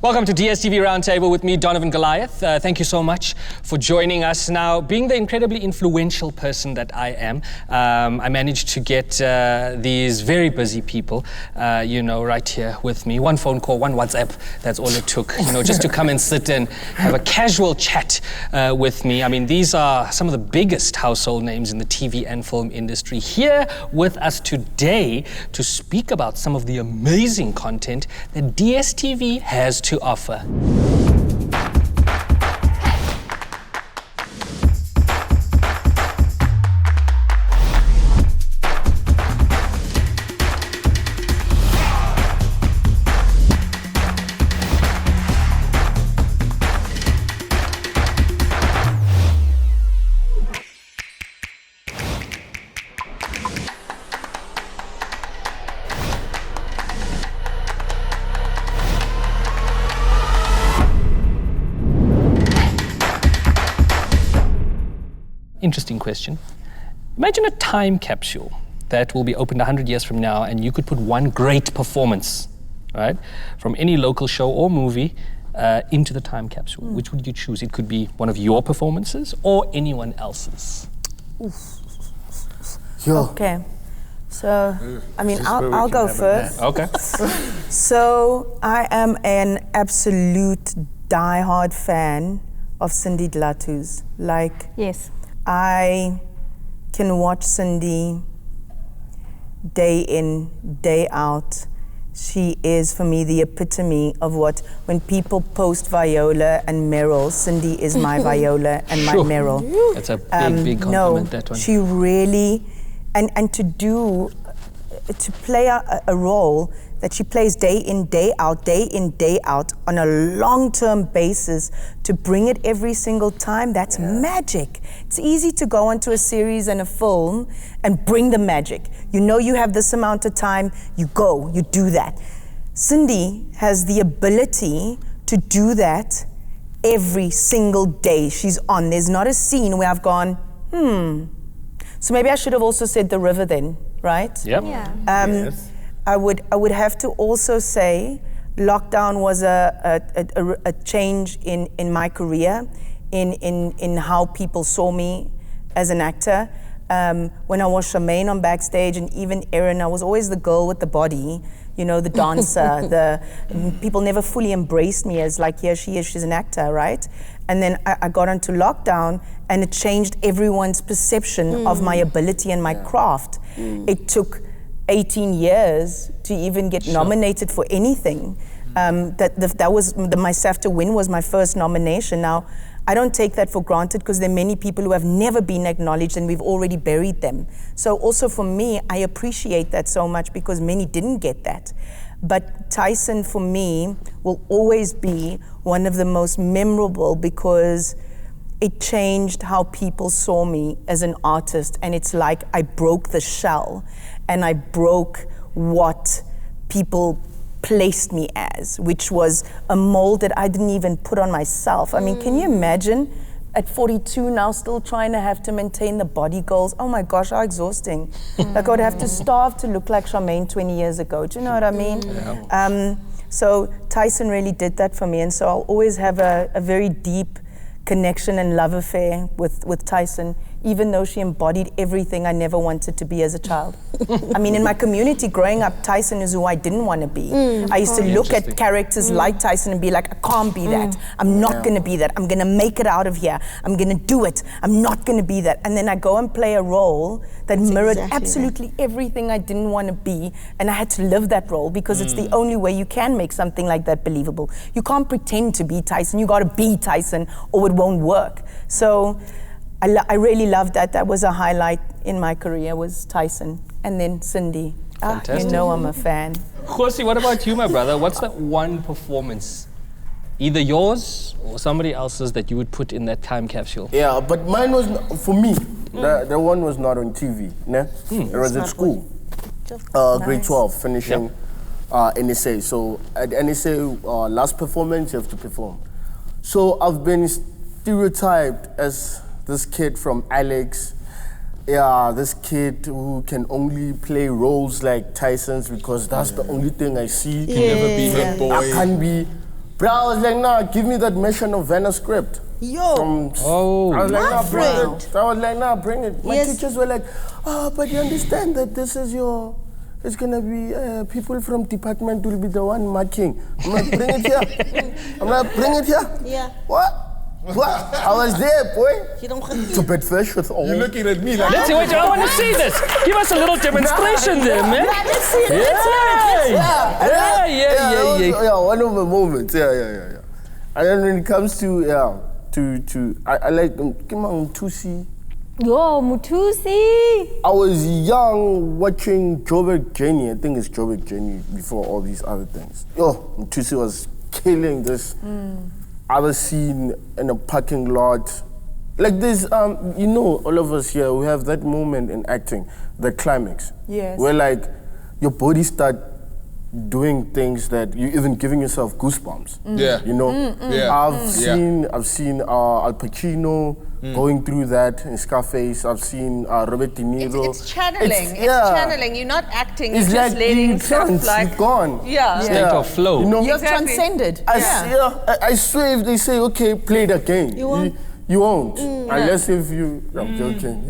Welcome to DStv Roundtable with me, Donovan Goliath. Thank you so much for joining us. Now, being the incredibly influential person that I am, I managed to get these very busy people, right here with me. One phone call, one WhatsApp, that's all it took, just to come and sit and have a casual chat with me. I mean, these are some of the biggest household names in the TV and film industry here with us today to speak about some of the amazing content that DStv has to offer. Interesting question. Imagine a time capsule that will be opened 100 years from now, and you could put one great performance, right, from any local show or movie into the time capsule. Which would you choose? It could be one of your performances or anyone else's. Okay. So, I'll go first. Okay. So, I am an absolute die-hard fan of Cindy Dlatu's. Yes. I can watch Cindy day in, day out. She is, for me, the epitome of when people post Viola and Meryl, Cindy is my Viola and my Meryl. That's a big compliment, that one. She really, and to play a role that she plays day in, day out on a long-term basis, to bring it every single time, that's magic. It's easy to go onto a series and a film and bring the magic. You have this amount of time, you go, you do that. Cindy has the ability to do that every single day she's on. There's not a scene where I've gone, So maybe I should have also said The River then, right? Yep. Yeah. Yes. I would have to also say lockdown was a change in my career, in how people saw me as an actor. When I was Charmaine on Backstage, and even Erin, I was always the girl with the body, the dancer. People never fully embraced me as here she is, she's an actor, right? And then I got onto lockdown, and it changed everyone's perception of my ability and my craft. It took 18 years to even get nominated for anything. That was my SAFTA win was my first nomination. Now, I don't take that for granted, because there are many people who have never been acknowledged and we've already buried them. So also for me, I appreciate that so much, because many didn't get that. But Tyson, for me, will always be one of the most memorable, because it changed how people saw me as an artist. And it's like I broke the shell, and I broke what people placed me as, which was a mold that I didn't even put on myself. I mean, can you imagine at 42 now still trying to have to maintain the body goals? Oh my gosh, how exhausting. I would have to starve to look like Charmaine 20 years ago. Do you know what I mean? Yeah. So Tyson really did that for me, and so I'll always have a very deep connection and love affair with Tyson, even though she embodied everything I never wanted to be as a child. I mean, in my community growing up, Tyson is who I didn't want to be. I used to look at characters like Tyson and be like, I can't be that. I'm not going to be that. I'm going to make it out of here. I'm going to do it. I'm not going to be that. And then I go and play a role that mirrored absolutely everything I didn't want to be, and I had to live that role, because it's the only way you can make something like that believable. You can't pretend to be Tyson. You got to be Tyson, or it won't work. So I really loved that. That was a highlight in my career, was Tyson. And then Cindy. Fantastic. I'm a fan. Kgosi, what about you, my brother? What's that one performance, either yours or somebody else's, that you would put in that time capsule? Yeah, but mine was, for me, the one was not on TV. It was at school. Grade 12, finishing NSA. So at NSA, last performance, you have to perform. So I've been stereotyped as this kid from Alex, this kid who can only play roles like Tyson's, because that's the only thing I see. Can never be that boy. I can't be Bro, I was like, nah, give me that Mission of Venice script. Yo. I was like, nah, bring friend. it. I was like, nah, bring it. My Yes. teachers were like, oh, but you understand that this is it's gonna be, people from department will be the one marking. I'm like, bring it here. I'm like, bring it here. Yeah. What? I was there, boy. You don't To bed fresh with all. You're looking at me like. Let's see, wait, I want to see this. Give us a little demonstration there, man. Let's see it. Yeah, one of the moments. Yeah. And then when it comes to I like Tusi. Yo, Mutusi. I was young watching Joburg Jenny. I think it's Joburg Jenny before all these other things. Yo, Tusi was killing this other scene in a parking lot. Like this, all of us here, we have that moment in acting, the climax. Yes. Where like your body start doing things that you even giving yourself goosebumps. Yeah. You know? Yeah. I've seen Al Pacino going through that in Scarface. I've seen Robert De Niro. It's channeling. It's yeah. channeling. You're not acting. It's you're just like letting you stuff trance, like. you've gone. Yeah. State of flow. You know? You've Exactly. transcended. I swear if they say, okay, play it again. You won't. You won't. Unless if you... I'm joking.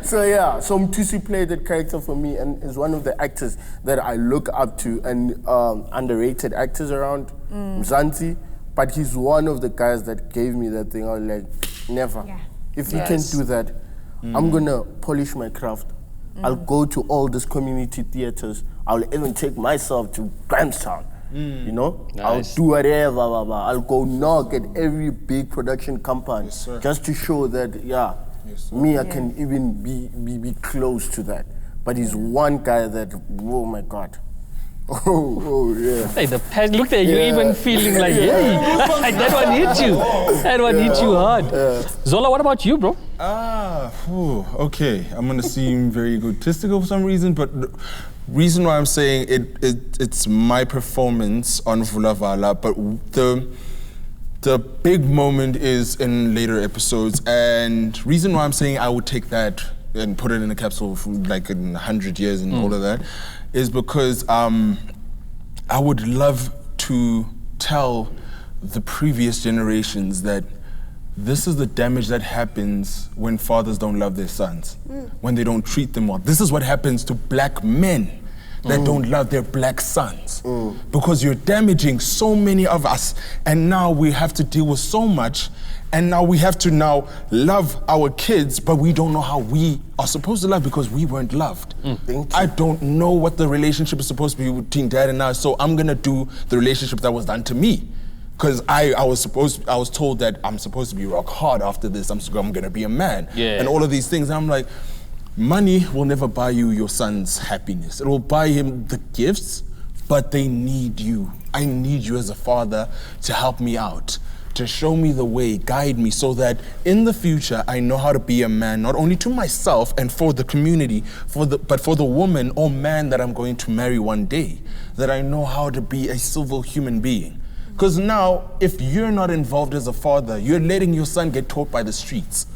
So Mtusi played that character for me and is one of the actors that I look up to and underrated actors around Mzansi. But he's one of the guys that gave me that thing. I was like, never. Yeah. If you can do that, I'm going to polish my craft. I'll go to all these community theaters. I'll even take myself to Grahamstown. You know, Nice. I'll do whatever. I'll go knock at every big production company just to show that, I can even be close to that. But he's one guy that, oh my God. Oh yeah. Hey, the past, look there, you're even feeling like, hey, that one hit you. That one hit you hard. Zola, what about you, bro? Okay. I'm gonna seem very egotistical for some reason, but the reason why I'm saying it's my performance on Vula Vala, but the big moment is in later episodes, and reason why I'm saying I would take that and put it in a capsule for like in 100 years and all of that is because I would love to tell the previous generations that this is the damage that happens when fathers don't love their sons, when they don't treat them well. This is what happens to black men that don't love their black sons. Because you're damaging so many of us, and now we have to deal with so much, and now we have to now love our kids, but we don't know how we are supposed to love because we weren't loved. I don't know what the relationship is supposed to be between dad and I, so I'm gonna do the relationship that was done to me. Because I was told that I'm supposed to be rock hard after this, I'm gonna be a man. And all of these things, and I'm like, money will never buy you your son's happiness. It will buy him the gifts, but they need you. I need you as a father to help me out, to show me the way, guide me, so that in the future I know how to be a man, not only to myself and for the community, but for the woman or man that I'm going to marry one day, that I know how to be a civil human being. Because now, if you're not involved as a father, you're letting your son get taught by the streets.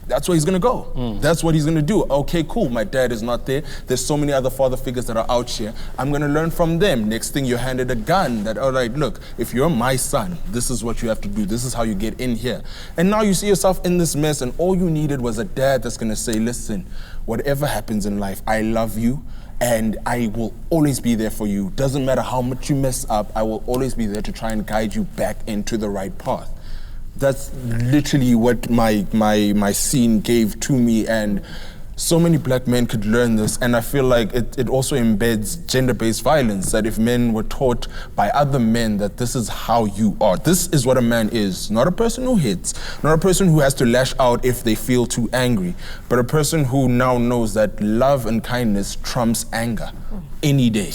That's where he's gonna go. That's what he's gonna do. Okay, cool, my dad is not there. There's so many other father figures that are out here. I'm gonna learn from them. Next thing, you're handed a gun that, all right, look, if you're my son, this is what you have to do. This is how you get in here. And now you see yourself in this mess, and all you needed was a dad that's gonna say, listen, whatever happens in life, I love you, and I will always be there for you. Doesn't matter how much you mess up, I will always be there to try and guide you back into the right path. That's literally what my scene gave to me, and so many black men could learn this, and I feel like it also embeds gender-based violence, that if men were taught by other men that this is how you are, this is what a man is, not a person who hits, not a person who has to lash out if they feel too angry, but a person who now knows that love and kindness trumps anger any day.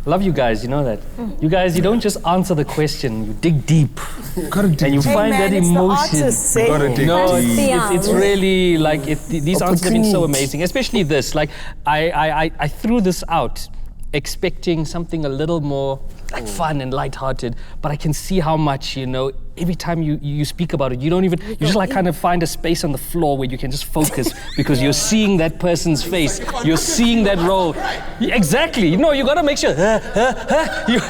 Love you guys, you know that. You guys, you don't just answer the question, you dig deep. And you find that emotion. It's really like, these answers have been so amazing, especially this. Like, I threw this out expecting something a little more like fun and lighthearted, but I can see how much, every time you speak about it, you just like kind of find a space on the floor where you can just focus because you're seeing that person's face, you're seeing that role. Exactly, you gotta make sure, you're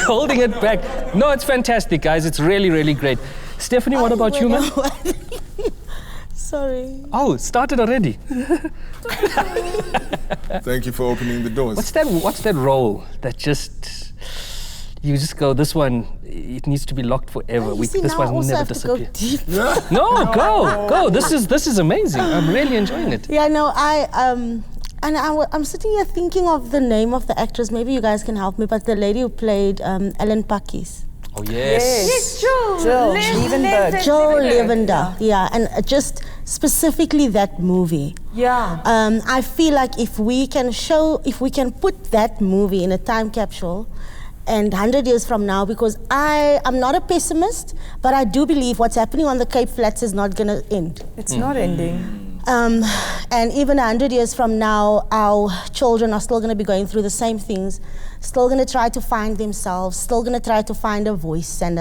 holding it back. No, it's fantastic, guys, it's really, really great. Stephanie, what about you, man? Sorry. Oh, started already. Thank you for opening the doors. What's that role that you just go, this one, it needs to be locked forever. This one will never disappear. No, go. This is amazing. I'm really enjoying it. Yeah, no, I'm sitting here thinking of the name of the actress. Maybe you guys can help me, but the lady who played Ellen Pakis. Oh, yes. Jill Levenberg. Jill Levenberg, yeah, and just specifically that movie. Yeah. I feel like if we can put that movie in a time capsule, and 100 years from now, because I'm not a pessimist, but I do believe what's happening on the Cape Flats is not going to end. It's not ending. And even 100 years from now, our children are still going to be going through the same things, still going to try to find themselves, still going to try to find a voice and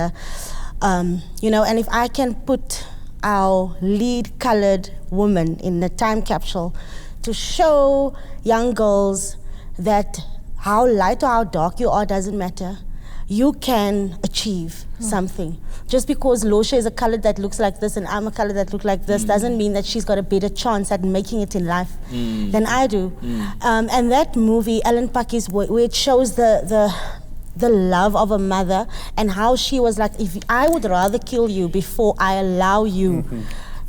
and if I can put our lead colored woman in the time capsule to show young girls that how light or how dark you are doesn't matter. You can achieve something. Just because Lorcia is a color that looks like this and I'm a color that looks like this doesn't mean that she's got a better chance at making it in life than I do. And that movie, Ellen Pakis, where it shows the love of a mother and how she was like, if I would rather kill you before I allow you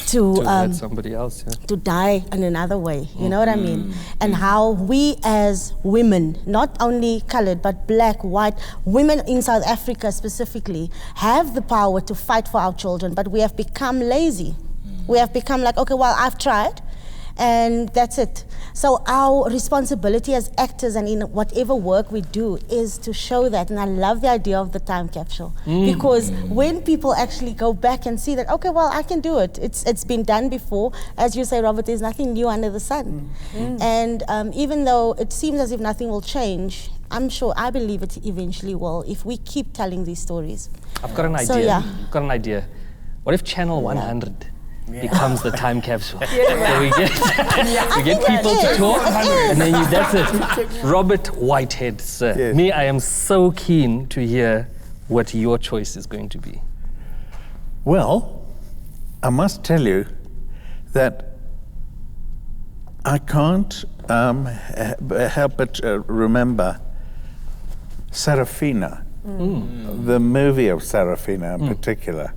to let somebody else, to die in another way, you know what I mean? And how we as women, not only colored, but black, white, women in South Africa specifically, have the power to fight for our children, but we have become lazy. We have become like, okay, well, I've tried, and that's it. So our responsibility as actors and in whatever work we do is to show that. And I love the idea of the time capsule because when people actually go back and see that, okay, well, I can do it. It's been done before. As you say, Robert, there's nothing new under the sun. And even though it seems as if nothing will change, I believe it eventually will if we keep telling these stories. I've got an idea. So, yeah. I've got an idea. What if Channel 100 becomes the time capsule? So we get people to talk, and then that's it. Robert Whitehead, sir. Yes. Me, I am so keen to hear what your choice is going to be. Well, I must tell you that I can't help but remember Sarafina, the movie of Sarafina in particular,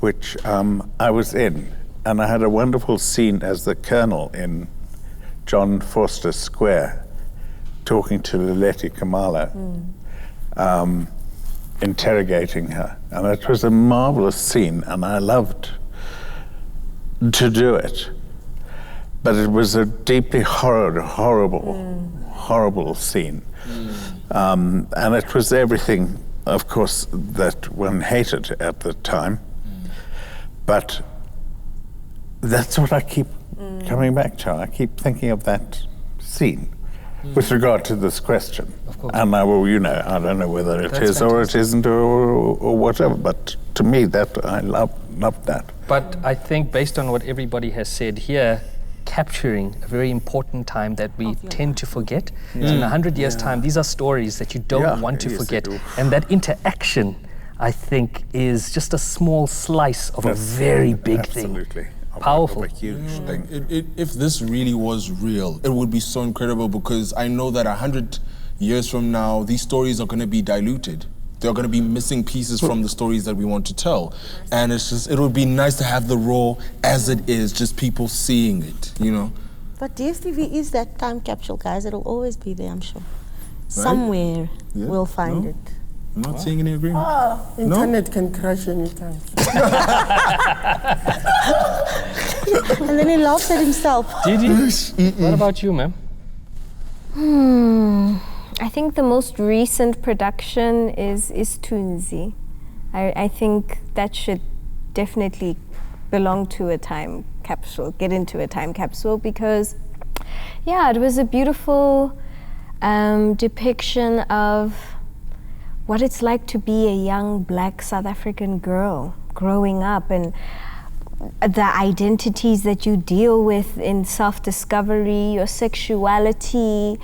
which I was in, and I had a wonderful scene as the Colonel in John Forster Square, talking to Lorcia Khumalo, interrogating her, and it was a marvelous scene, and I loved to do it. But it was a deeply horrible scene, and it was everything, of course, that one hated at the time. But that's what I keep coming back to. I keep thinking of that scene with regard to this question. Of course. And I don't know whether it is or it isn't or whatever, but to me, that I love that. But I think based on what everybody has said here, capturing a very important time that we tend to forget. So in 100 years' time, these are stories that you don't want to forget. And that interaction, I think, is just a small slice of a very big thing. Absolutely. Powerful. Of a huge thing. If this really was real, it would be so incredible because I know that 100 years from now, these stories are going to be diluted. There are going to be missing pieces from the stories that we want to tell. And it would be nice to have the raw as it is, just people seeing it, But DStv is that time capsule, guys. It'll always be there, I'm sure. Somewhere we'll find it. I'm not seeing any agreement. Internet can crash anytime. And then he laughs at himself. Didi, what about you, ma'am? I think the most recent production is Tunzi. I think that should definitely belong to a time capsule, get into a time capsule because, it was a beautiful depiction of what it's like to be a young black South African girl growing up, and the identities that you deal with in self-discovery, your sexuality,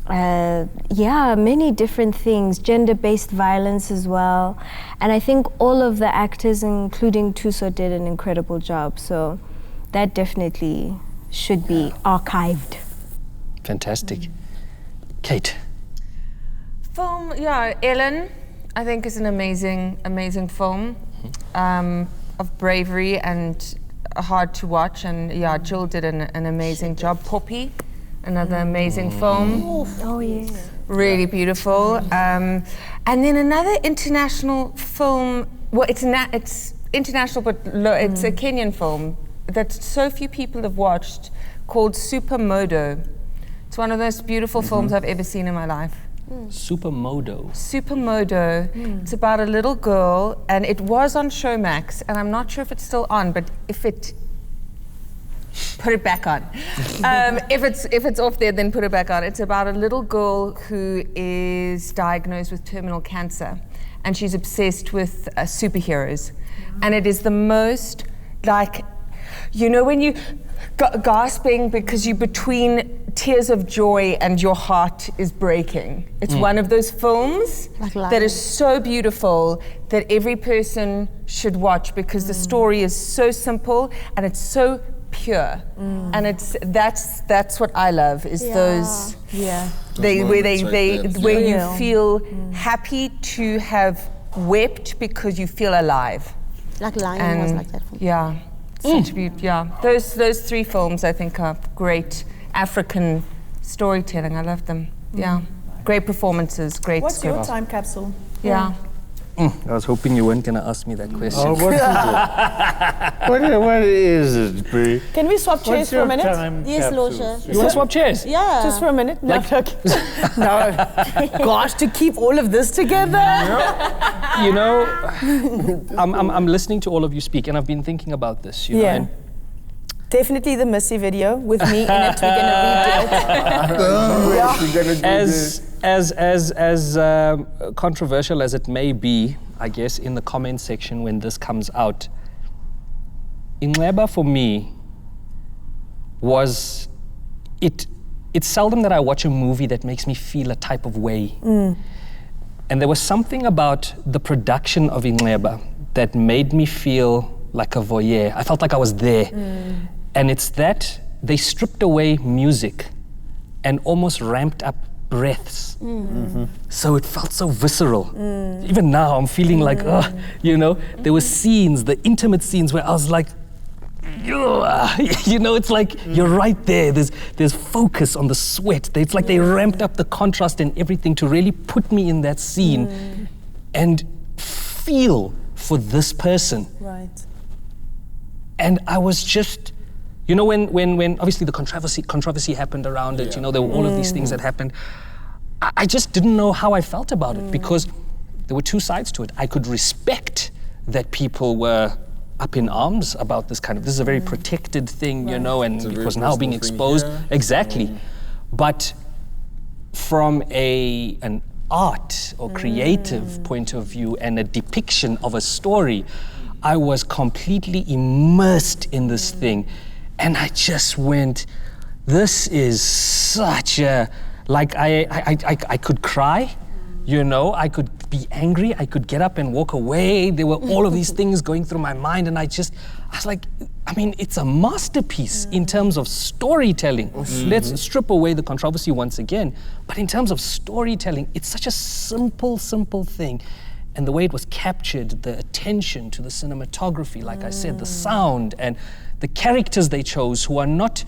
many different things, gender-based violence as well. And I think all of the actors, including Thuso, did an incredible job. So that definitely should be archived. Fantastic. Kate. Film, Ellen, I think is an amazing film of bravery and hard to watch. And Jill did an amazing job. Poppy, another amazing film. Oh yeah. Really beautiful. And then another international film. Well, it's international, but it's a Kenyan film that so few people have watched, called Supermodo. It's one of the most beautiful films I've ever seen in my life. Supermodo. It's about a little girl, and it was on Showmax, and I'm not sure if it's still on, but if it, put it back on. If it's off there, then put it back on. It's about a little girl who is diagnosed with terminal cancer, and she's obsessed with superheroes. And it is the most, like, you know, when you gasping because you're between tears of joy and your heart is breaking. It's one of those films that is so beautiful that every person should watch, because the story is so simple and it's so pure. And that's what I love, is those where you feel happy to have wept because you feel alive. Like Lion was like that for me. Yeah. Such beauty, Those three films I think are great African storytelling. I love them. Yeah. Great performances, great What's script. your time capsule? Yeah. I was hoping you weren't going to ask me that question. Oh, what is it? What is it, Brie? Can we swap chairs for a minute? Yes, Lorcia. You want to swap chairs? Yeah. Just for a minute? No. Gosh, to keep all of this together. You know, I'm listening to all of you speak, and I've been thinking about this. You know, and definitely the Missy video with me in it. We're gonna redo it. As controversial as it may be, I guess, in the comment section when this comes out, Inxeba for me was it's seldom that I watch a movie that makes me feel a type of way. And there was something about the production of Inxeba that made me feel like a voyeur. I felt like I was there. And it's that they stripped away music and almost ramped up breaths. So it felt so visceral. Even now I'm feeling like, you know, there were scenes, the intimate scenes where I was like, you know, it's like you're right there. There's focus on the sweat. It's like they ramped up the contrast and everything to really put me in that scene and feel for this person. Right. And I was just, you know, when obviously the controversy happened around it, you know, there were all of these things that happened. I just didn't know how I felt about it, because there were two sides to it. I could respect that people were up in arms about this this is a very protected thing, you know, and it was now being exposed. Exactly. But from an art or creative point of view and a depiction of a story, I was completely immersed in this thing. And I just went, this is such a, like I could cry, you know, I could be angry, I could get up and walk away. There were all of these things going through my mind, and I was like, I mean, it's a masterpiece in terms of storytelling. Let's strip away the controversy once again. But in terms of storytelling, it's such a simple thing. And the way it was captured, the attention to the cinematography, like I said, the sound, and the characters they chose, who are not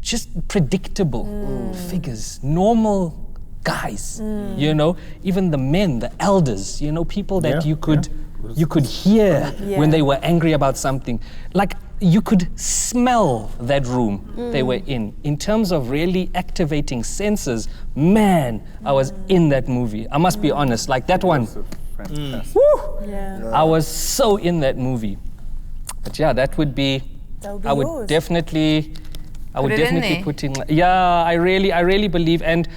just predictable figures, normal guys, you know, even the men, the elders, you know, people that you could hear when they were angry about something. Like, you could smell that room they were in terms of really activating senses. Man, I was in that movie. I must be honest, like that one. I was so in that movie. But yeah, that would be I would yours. definitely I would Put it in definitely there. put in. Yeah, I really believe, and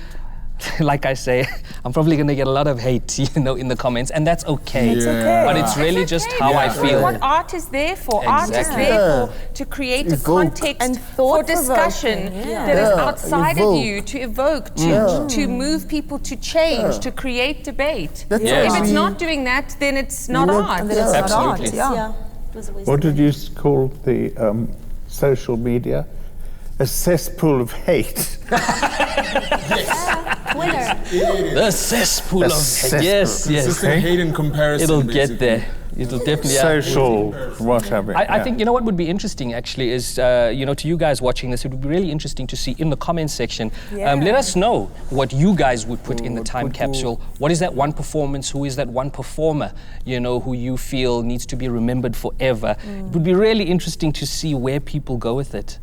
like I say, I'm probably gonna get a lot of hate, in the comments, and that's okay. It's okay. But it's really It's just okay, how I because feel. What art is there for? Art is Exactly. there to create a Evoke. context And for discussion that is outside of Evoke. you, to evoke, to move people to change, to create debate. That's Yes. If why it's we- not doing that, then it's not Yeah. art. Absolutely. Yeah. It was a waste What of did time. you call the social media? A cesspool of hate. Winner. The cesspool The of hate. cesspool. Yes, yes. Consistent hate and comparison. It'll basically. get there. It'll definitely. Social, whatever. I think, what would be interesting actually is, to you guys watching this, it would be really interesting to see in the comments section. Let us know what you guys would put in the time capsule. What is that one performance? Who is that one performer, who you feel needs to be remembered forever? It would be really interesting to see where people go with it.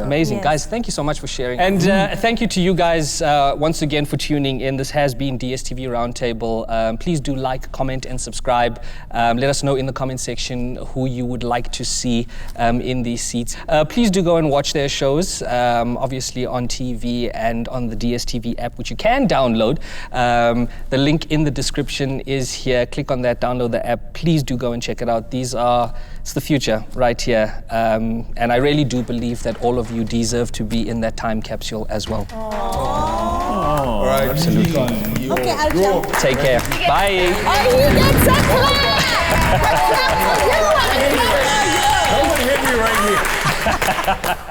Amazing. Yes. Guys, thank you so much for sharing. And thank you to you guys once again for tuning in. This has been DStv Roundtable. Please do like, comment, and subscribe. Let us know in the comment section who you would like to see in these seats. Please do go and watch their shows, obviously on TV and on the DStv app, which you can download. The link in the description is here. Click on that, download the app. Please do go and check it out. It's the future right here. And I really do believe that all of you deserve to be in that time capsule as well. All right. Absolutely. Okay, I'll jump. Take care. Bye. Someone hit me right here.